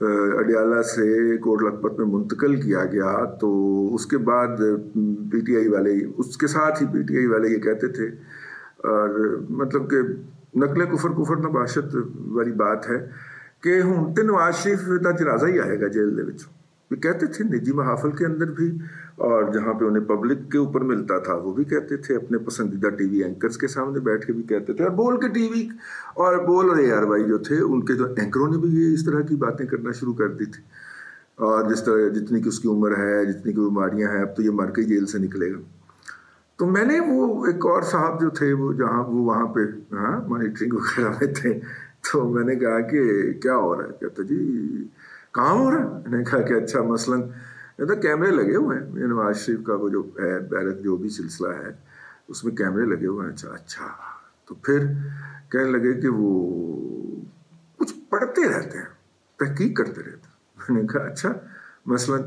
اڈیالہ سے کوٹ لکھپت میں منتقل کیا گیا، تو اس کے بعد پی ٹی آئی والے، اس کے ساتھ ہی پی ٹی آئی والے یہ کہتے تھے، اور مطلب کہ نقل کفر نباشت والی بات ہے کہ ہوں تے نواز شریف دا جنازہ ہی آئے گا جیل دے وچ. یہ کہتے تھے نجی محافل کے اندر بھی، اور جہاں پہ انہیں پبلک کے اوپر ملتا تھا وہ بھی کہتے تھے، اپنے پسندیدہ ٹی وی اینکرز کے سامنے بیٹھ کے بھی کہتے تھے، اور بول کے ٹی وی اور بول رہے یار بھائی جو تھے ان کے جو اینکروں نے بھی یہ اس طرح کی باتیں کرنا شروع کر دی تھی. اور جس طرح جتنی کہ اس کی عمر ہے، جتنی کہ بیماریاں ہیں، اب تو یہ مر کے جیل سے نکلے گا. تو میں نے وہ ایک اور صاحب جو تھے وہ وہاں پہ مانیٹرنگ وغیرہ میں تھے، تو میں نے کہا کہ کیا ہو رہا ہے؟ کہتا جی کام ہو رہا ہے. میں نے کہا کہ اچھا مثلاً تو کیمرے لگے ہوئے ہیں، نواز شریف کا وہ جو ہے بیرک جو بھی سلسلہ ہے اس میں کیمرے لگے ہوئے ہیں. اچھا. تو پھر کہنے لگے کہ وہ کچھ پڑھتے رہتے ہیں، تحقیق کرتے رہتے ہیں. میں نے کہا اچھا مثلاً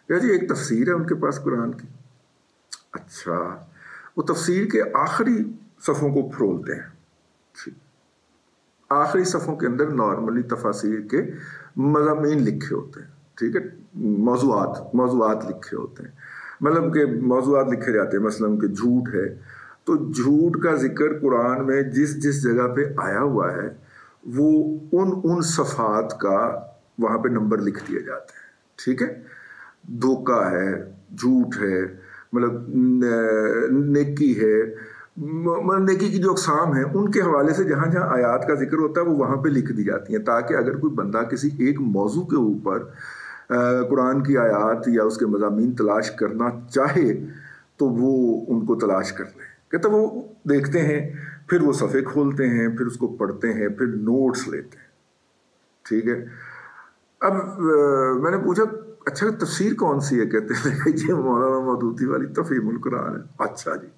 کہا جی ایک تفسیر ہے ان کے پاس قرآن کی. اچھا. وہ تفسیر کے آخری صفحوں کو پھرولتے ہیں، آخری صفحوں کے اندر نارملی تفاسیر کے مضامین لکھے ہوتے ہیں، ٹھیک ہے، موضوعات لکھے ہوتے ہیں، مطلب کہ موضوعات لکھے جاتے ہیں. مثلا کہ جھوٹ ہے تو جھوٹ کا ذکر قرآن میں جس جگہ پہ آیا ہوا ہے وہ ان صفحات کا وہاں پہ نمبر لکھ دیا جاتا ہے، ٹھیک ہے. دھوکہ ہے، جھوٹ ہے، مطلب نیکی ہے، نیکی کی جو اقسام ہیں ان کے حوالے سے جہاں جہاں آیات کا ذکر ہوتا ہے وہ وہاں پہ لکھ دی جاتی ہیں، تاکہ اگر کوئی بندہ کسی ایک موضوع کے اوپر قرآن کی آیات یا اس کے مضامین تلاش کرنا چاہے تو وہ ان کو تلاش کر لے. کہتا وہ دیکھتے ہیں، پھر وہ صفحے کھولتے ہیں، پھر اس کو پڑھتے ہیں، پھر نوٹس لیتے ہیں، ٹھیک ہے. اب میں نے پوچھا اچھا تفسیر کون سی ہے؟ کہتے ہیں یہ مولانا مودودی والی تفہیم القرآن ہے. اچھا جی.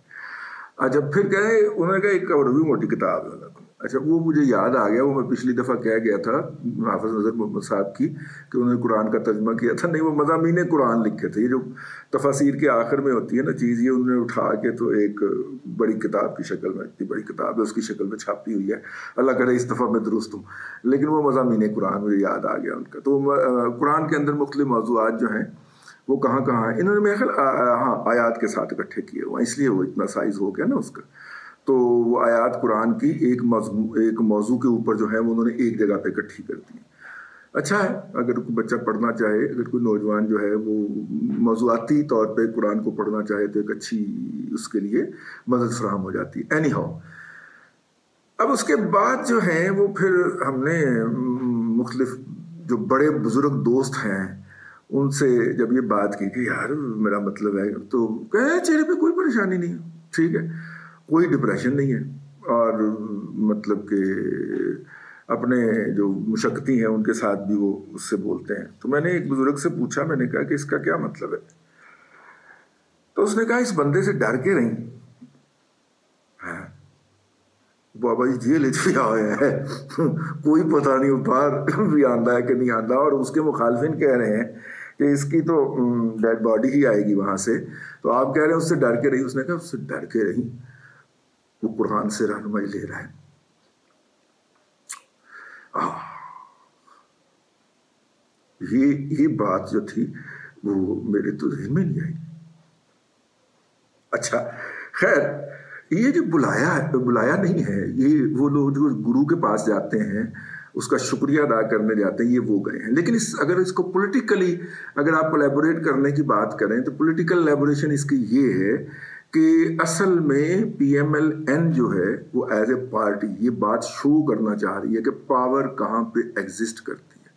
اچھا پھر کہے انہوں نے کہا ایک اور بھی موٹی کتاب ہے. اچھا وہ مجھے یاد آ گیا، وہ میں پچھلی دفعہ کہہ گیا تھا حافظ نظر محمد صاحب کی کہ انہوں نے قرآن کا ترجمہ کیا تھا. نہیں، وہ مضامین قرآن لکھے تھے. یہ جو تفاسیر کے آخر میں ہوتی ہے نا چیز، یہ انہوں نے اٹھا کے تو ایک بڑی کتاب کی شکل میں، اتنی بڑی کتاب ہے اس کی شکل میں چھاپی ہوئی ہے. اللہ کرے اس دفعہ میں درست ہوں، لیکن وہ مضامین قرآن مجھے یاد آ گیا ان کا. تو قرآن کے اندر مختلف موضوعات جو ہیں وہ کہاں کہاں ہیں، انہوں نے میرے خیال آیات کے ساتھ اکٹھے کیے ہوئے، اس لیے وہ اتنا سائز ہو گیا نا اس کا. تو وہ آیات قرآن کی ایک موضوع کے اوپر جو ہے وہ انہوں نے ایک جگہ پہ اکٹھی کر دی. اچھا ہے، اگر کوئی بچہ پڑھنا چاہے، اگر کوئی نوجوان جو ہے وہ موضوعاتی طور پہ قرآن کو پڑھنا چاہے تو ایک اچھی اس کے لیے مدد فراہم ہو جاتی ہے. اینی ہاؤ، اب اس کے بعد جو ہیں وہ پھر ہم نے مختلف جو بڑے بزرگ دوست ہیں ان سے جب یہ بات کی کہ یار میرا مطلب ہے، تو کہے چہرے پہ کوئی پریشانی نہیں ہے، ٹھیک ہے، کوئی ڈپریشن نہیں ہے، اور مطلب کہ اپنے جو مشقتی ہیں ان کے ساتھ بھی وہ اس سے بولتے ہیں. تو میں نے ایک بزرگ سے پوچھا، میں نے کہا کہ اس کا کیا مطلب ہے؟ تو اس نے کہا اس بندے سے ڈر کے رہیں. بابا جی جیل بھی آیا ہے، کوئی پتہ نہیں وہ باہر بھی آندہ ہے کہ نہیں آندہ، اور اس کے مخالفین کہہ رہے ہیں کہ اس کی تو ڈیڈ باڈی ہی آئے گی وہاں سے، تو آپ کہہ رہے ہیں اس سے ڈر کے رہی. اس نے کہا اس سے ڈر کے رہی، وہ قرآن سے رہنمائی لے رہا ہے. یہ بات جو تھی وہ میرے تو ذہن میں نہیں آئی. اچھا خیر، یہ جو بلایا نہیں ہے، یہ وہ لوگ جو گرو کے پاس جاتے ہیں اس کا شکریہ ادا کرنے جاتے ہیں، یہ وہ گئے ہیں. لیکن اگر اس کو پولیٹیکلی اگر آپ کولیبوریٹ کرنے کی بات کریں تو پولیٹیکل لیبوریشن اس کی یہ ہے کہ اصل میں پی ایم ایل این جو ہے وہ ایز اے پارٹی یہ بات شو کرنا چاہ رہی ہے کہ پاور کہاں پہ ایگزسٹ کرتی ہے،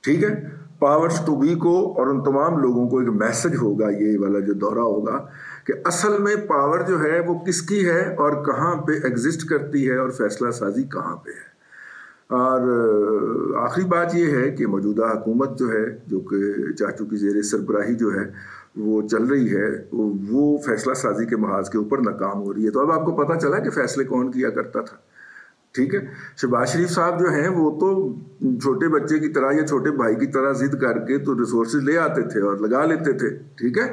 ٹھیک ہے. پاورز ٹو بی کو اور ان تمام لوگوں کو ایک میسج ہوگا، یہ والا جو دورہ ہوگا کہ اصل میں پاور جو ہے وہ کس کی ہے اور کہاں پہ ایگزسٹ کرتی ہے اور فیصلہ سازی کہاں پہ ہے. اور آخری بات یہ ہے کہ موجودہ حکومت جو ہے، جو کہ چاچو کی زیر سربراہی جو ہے وہ چل رہی ہے، وہ فیصلہ سازی کے محاذ کے اوپر ناکام ہو رہی ہے. تو اب آپ کو پتہ چلا کہ فیصلے کون کیا کرتا تھا، ٹھیک ہے. شہباز شریف صاحب جو ہیں وہ تو چھوٹے بچے کی طرح یا چھوٹے بھائی کی طرح ضد کر کے تو ریسورسز لے آتے تھے اور لگا لیتے تھے، ٹھیک ہے.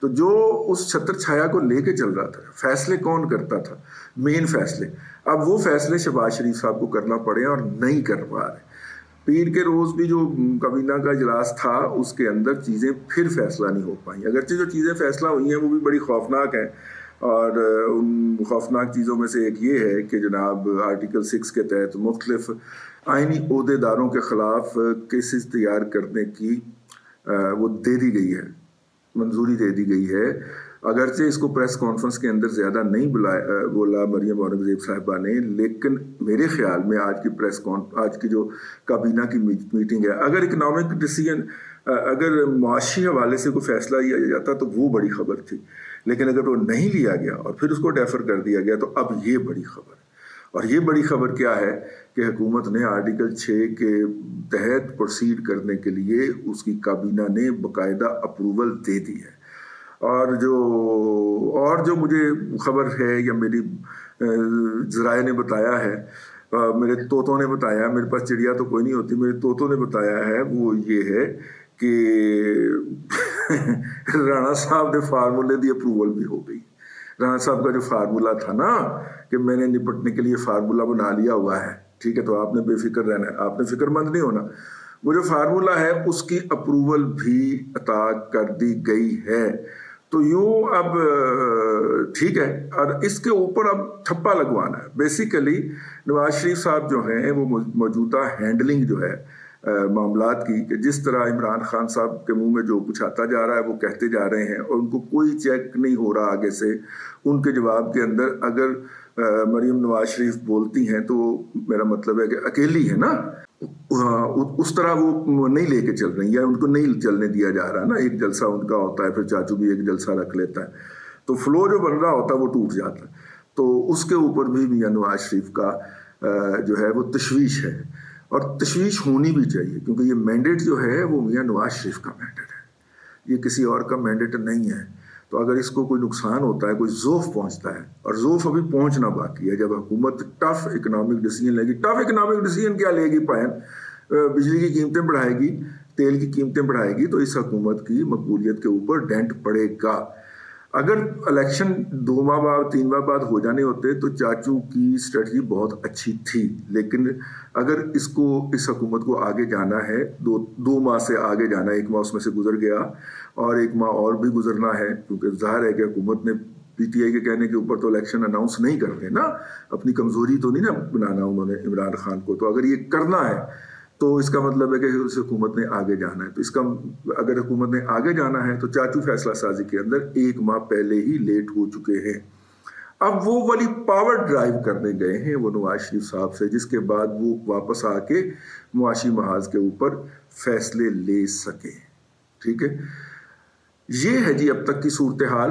تو جو اس چھتر چھایا کو لے کے چل رہا تھا، فیصلے کون کرتا تھا؟ مین فیصلے. اب وہ فیصلے شہباز شریف صاحب کو کرنا پڑے اور نہیں کر پا رہے. پیر کے روز بھی جو کابینہ کا اجلاس تھا اس کے اندر چیزیں پھر فیصلہ نہیں ہو پائیں، اگرچہ جو چیزیں فیصلہ ہوئی ہیں وہ بھی بڑی خوفناک ہیں، اور ان خوفناک چیزوں میں سے ایک یہ ہے کہ جناب آرٹیکل 6 کے تحت مختلف آئینی عہدے داروں کے خلاف کیسز تیار کرنے کی وہ دے دی گئی ہے، منظوری دے دی گئی ہے، اگرچہ اس کو پریس کانفرنس کے اندر زیادہ نہیں بولا مریم اورنگزیب صاحبہ نے، لیکن میرے خیال میں آج کی جو کابینہ کی میٹنگ ہے، اگر اکنامک ڈیسیژن اگر معاشی حوالے سے کوئی فیصلہ لیا جاتا تو وہ بڑی خبر تھی، لیکن اگر وہ نہیں لیا گیا اور پھر اس کو ڈیفر کر دیا گیا تو اب یہ بڑی خبر ہے۔ اور یہ بڑی خبر کیا ہے کہ حکومت نے آرٹیکل 6 کے تحت پروسیڈ کرنے کے لیے اس کی کابینہ نے باقاعدہ اپروول دے دی ہے۔ اور جو مجھے خبر ہے یا میری ذرائع نے بتایا ہے، میرے طوطوں نے بتایا، میرے پاس چڑیا تو کوئی نہیں ہوتی، میرے طوطوں نے بتایا ہے، وہ یہ ہے کہ رانا صاحب نے فارمولے دی اپروول بھی ہو گئی۔ رانا صاحب کا جو فارمولا تھا نا کہ میں نے نپٹنے کے لیے فارمولا بنا لیا ہوا ہے، ٹھیک ہے، تو آپ نے بے فکر رہنا ہے، آپ نے فکر مند نہیں ہونا، وہ جو فارمولا ہے اس کی اپروول بھی عطا کر دی گئی ہے۔ تو یوں اب ٹھیک ہے، اور اس کے اوپر اب ٹھپا لگوانا ہے۔ بیسیکلی نواز شریف صاحب جو ہیں وہ موجودہ ہینڈلنگ جو ہے معاملات کی، کہ جس طرح عمران خان صاحب کے منہ میں جو کچھ آتا جا رہا ہے وہ کہتے جا رہے ہیں، اور ان کو کوئی چیک نہیں ہو رہا آگے سے، ان کے جواب کے اندر اگر مریم نواز شریف بولتی ہیں تو میرا مطلب ہے کہ اکیلی ہے نا، اس طرح وہ نہیں لے کے چل رہی ہے، ان کو نہیں چلنے دیا جا رہا نا، ایک جلسہ ان کا ہوتا ہے، پھر چاچو بھی ایک جلسہ رکھ لیتا ہے، تو فلو جو بن رہا ہوتا ہے وہ ٹوٹ جاتا ہے۔ تو اس کے اوپر بھی میاں نواز شریف کا جو ہے وہ تشویش ہے، اور تشویش ہونی بھی چاہیے، کیونکہ یہ مینڈیٹ جو ہے وہ میاں نواز شریف کا مینڈیٹ ہے، یہ کسی اور کا مینڈیٹ نہیں ہے۔ تو اگر اس کو کوئی نقصان ہوتا ہے، کوئی ذوف پہنچتا ہے، اور ذوف ابھی پہنچنا باقی ہے، جب حکومت ٹف اکنامک ڈیسیژن لے گی۔ ٹف اکنامک ڈیسیژن کیا لے گی؟ بجلی کی قیمتیں بڑھائے گی، تیل کی قیمتیں بڑھائے گی، تو اس حکومت کی مقبولیت کے اوپر ڈینٹ پڑے گا۔ اگر الیکشن 2 ماہ بعد 3 ماہ بعد ہو جانے ہوتے تو چاچو کی اسٹریٹجی بہت اچھی تھی، لیکن اگر اس حکومت کو آگے جانا ہے، 2 ماہ سے آگے جانا ہے، 1 ماہ اس میں سے گزر گیا اور 1 ماہ اور بھی گزرنا ہے، کیونکہ ظاہر ہے کہ حکومت نے پی ٹی آئی کے کہنے کے اوپر تو الیکشن اناؤنس نہیں کرتے نا، اپنی کمزوری تو نہیں نا بنانا انہوں نے عمران خان کو، تو اگر یہ کرنا ہے تو اس کا مطلب ہے کہ اس حکومت نے آگے جانا ہے، تو اگر حکومت نے آگے جانا ہے تو چاچو فیصلہ سازی کے اندر 1 ماہ پہلے ہی لیٹ ہو چکے ہیں۔ اب وہ والی پاور ڈرائیو کرنے گئے ہیں وہ نواز شریف صاحب سے، جس کے بعد وہ واپس آ کے معاشی محاذ کے اوپر فیصلے لے سکیں، ٹھیک ہے۔ یہ ہے جی اب تک کی صورتحال۔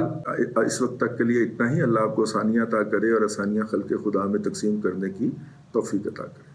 اس وقت تک کے لیے اتنا ہی۔ اللہ آپ کو آسانیاں عطا کرے اور آسانیاں خلق خدا میں تقسیم کرنے کی توفیق عطا کرے۔